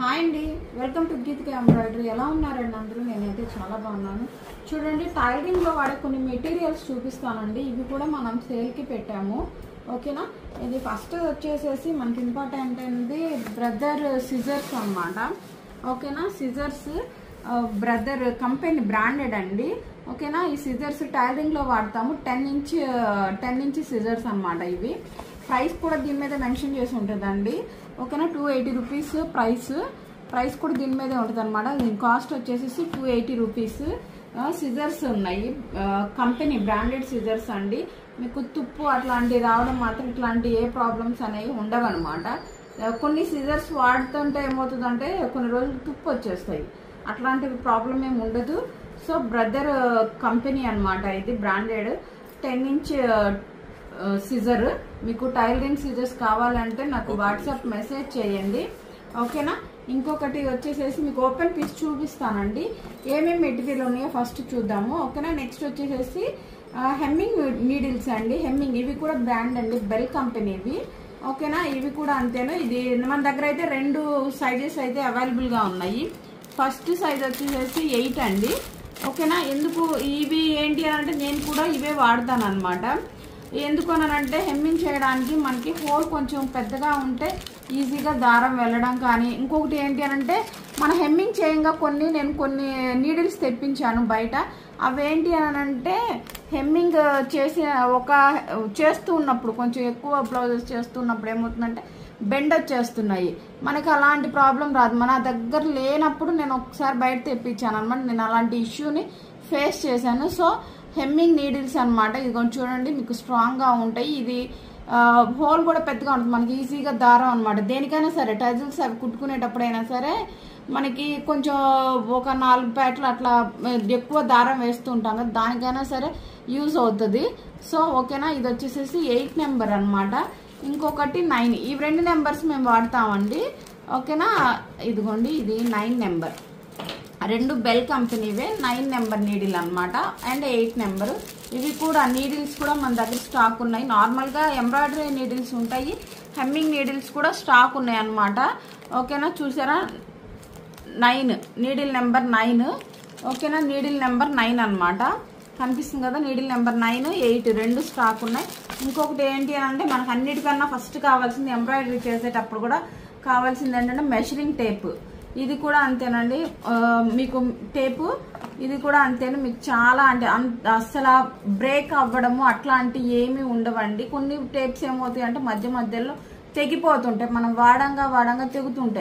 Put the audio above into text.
Hi అండి, welcome to Geethika embroidery. ఎలా ఉన్నారండి అందరూ? నేనైతే చాలా బాగున్నాను. చూడండి, టైలరింగ్లో వాడే కొన్ని మెటీరియల్స్ చూపిస్తానండి. ఇవి కూడా మనం సేల్కి పెట్టాము, ఓకేనా. ఇది ఫస్ట్ వచ్చేసేసి మనకి ఇంపార్టెంట్ అనేది బ్రదర్ సిజర్స్ అన్నమాట, ఓకేనా. సిజర్స్ బ్రదర్ కంపెనీ బ్రాండెడ్ అండి, ఓకేనా. ఈ సిజర్స్ టైలరింగ్లో వాడతాము. 10 ఇంచ్ సిజర్స్ అన్నమాట. ఇవి ప్రైస్ కూడా దీని మీద మెన్షన్ చేసి ఉంటుందండి, ఓకేనా. 280 రూపీస్ ప్రైస్ కూడా దీని మీదే ఉంటుంది అనమాట. దీని కాస్ట్ వచ్చేసి 280 రూపీస్. సిజర్స్ ఉన్నాయి, కంపెనీ బ్రాండెడ్ సిజర్స్ అండి. మీకు తుప్పు అట్లాంటివి రావడం మాత్రం ఇట్లాంటి ఏ ప్రాబ్లమ్స్ అనేవి ఉండవు అనమాట. కొన్ని సిజర్స్ వాడుతుంటే ఏమవుతుందంటే కొన్ని రోజులు తుప్పు వచ్చేస్తాయి, అట్లాంటి ప్రాబ్లం ఏమి ఉండదు. సో బ్రదర్ కంపెనీ అనమాట, ఇది బ్రాండెడ్ 10 ఇంచ్ సిజర్. మీకు టైలరింగ్ సిజర్స్ కావాలంటే నాకు వాట్సాప్ మెసేజ్ చేయండి, ఓకేనా. ఇంకొకటి వచ్చేసేసి మీకు ఓపెన్ పీస్ చూపిస్తానండి, ఏమేమి మెటీరియల్ ఉన్నాయో ఫస్ట్ చూద్దాము, ఓకేనా. నెక్స్ట్ వచ్చేసేసి హెమ్మింగ్ నీడిల్స్ అండి. హెమ్మింగ్ ఇవి కూడా బ్రాండ్ అండి, బెల్ కంపెనీవి, ఓకేనా. ఇవి కూడా అంతేనా. ఇది మన దగ్గర అయితే 2 సైజెస్ అయితే అవైలబుల్గా ఉన్నాయి. ఫస్ట్ సైజ్ వచ్చేసేసి 8 అండి, ఓకేనా. ఎందుకు ఇవి ఏంటి అని అంటే నేను కూడా ఇవే వాడతాను అనమాట. ఎందుకు అనంటే హెమ్మింగ్ చేయడానికి మనకి హోల్ కొంచెం పెద్దగా ఉంటే ఈజీగా దారం వెళ్ళడం కానీ, ఇంకొకటి ఏంటి అనంటే మన హెమ్మింగ్ చేయంగా నేను కొన్ని నీడిల్స్ తెప్పించాను బయట. అవేంటి అనంటే హెమ్మింగ్ చేస్తూ ఉన్నప్పుడు కొంచెం ఎక్కువ బ్లౌజెస్ చేస్తున్నప్పుడు ఏమవుతుందంటే బెండ్ వచ్చేస్తున్నాయి. మనకి అలాంటి ప్రాబ్లం రాదు. మన దగ్గర లేనప్పుడు నేను ఒకసారి బయట తెప్పించాను అనమాట. నేను అలాంటి ఇష్యూని ఫేస్ చేశాను. సో హెమ్మింగ్ నీడిల్స్ అనమాట. ఇది కొంచెం చూడండి, మీకు స్ట్రాంగ్గా ఉంటాయి. ఇది హోల్ కూడా పెద్దగా ఉంటుంది, మనకి ఈజీగా దారం అనమాట. దేనికైనా సరే టజిల్స్ అవి కుట్టుకునేటప్పుడైనా సరే మనకి కొంచెం ఒక 4 పేటలు అట్లా ఎక్కువ దారం వేస్తూ ఉంటాం కదా, దానికైనా సరే యూజ్ అవుతుంది. సో ఓకేనా. ఇది వచ్చేసేసి 8 నెంబర్ అనమాట. ఇంకొకటి 9. ఈ 2 నెంబర్స్ మేము వాడతామండి, ఓకేనా. ఇదిగోండి, ఇది 9 నెంబర్. 2 బెల్ కంపెనీవే 9 నెంబర్ నీడిల్ అనమాట, అండ్ 8 నెంబర్. ఇవి కూడా నీడిల్స్ కూడా మన దగ్గర స్టాక్ ఉన్నాయి. నార్మల్గా ఎంబ్రాయిడరీ నీడిల్స్ ఉంటాయి, హెమ్మింగ్ నీడిల్స్ కూడా స్టాక్ ఉన్నాయి అనమాట, ఓకేనా. చూసారా, 9 నీడిల్ నెంబర్ 9, ఓకేనా. నీడిల్ నెంబర్ 9 అనమాట, కనిపిస్తుంది కదా. నీడిల్ నెంబర్ 9, 8 2 స్టాక్ ఉన్నాయి. ఇంకొకటి ఏంటి అంటే మనకు అన్నిటికన్నా ఫస్ట్ కావాల్సింది ఎంబ్రాయిడరీ చేసేటప్పుడు కూడా కావాల్సింది ఏంటంటే మెషరింగ్ టేప్. ఇది కూడా అంతేనండి, మీకు టేపు ఇది కూడా అంతేనా. మీకు చాలా అంటే అస్సలు బ్రేక్ అవ్వడము అట్లాంటి ఏమీ ఉండవండి. కొన్ని టేప్స్ ఏమవుతాయి అంటే మధ్యలో తెగిపోతుంటాయి, మనం వాడంగా తెగుతుంటాయి.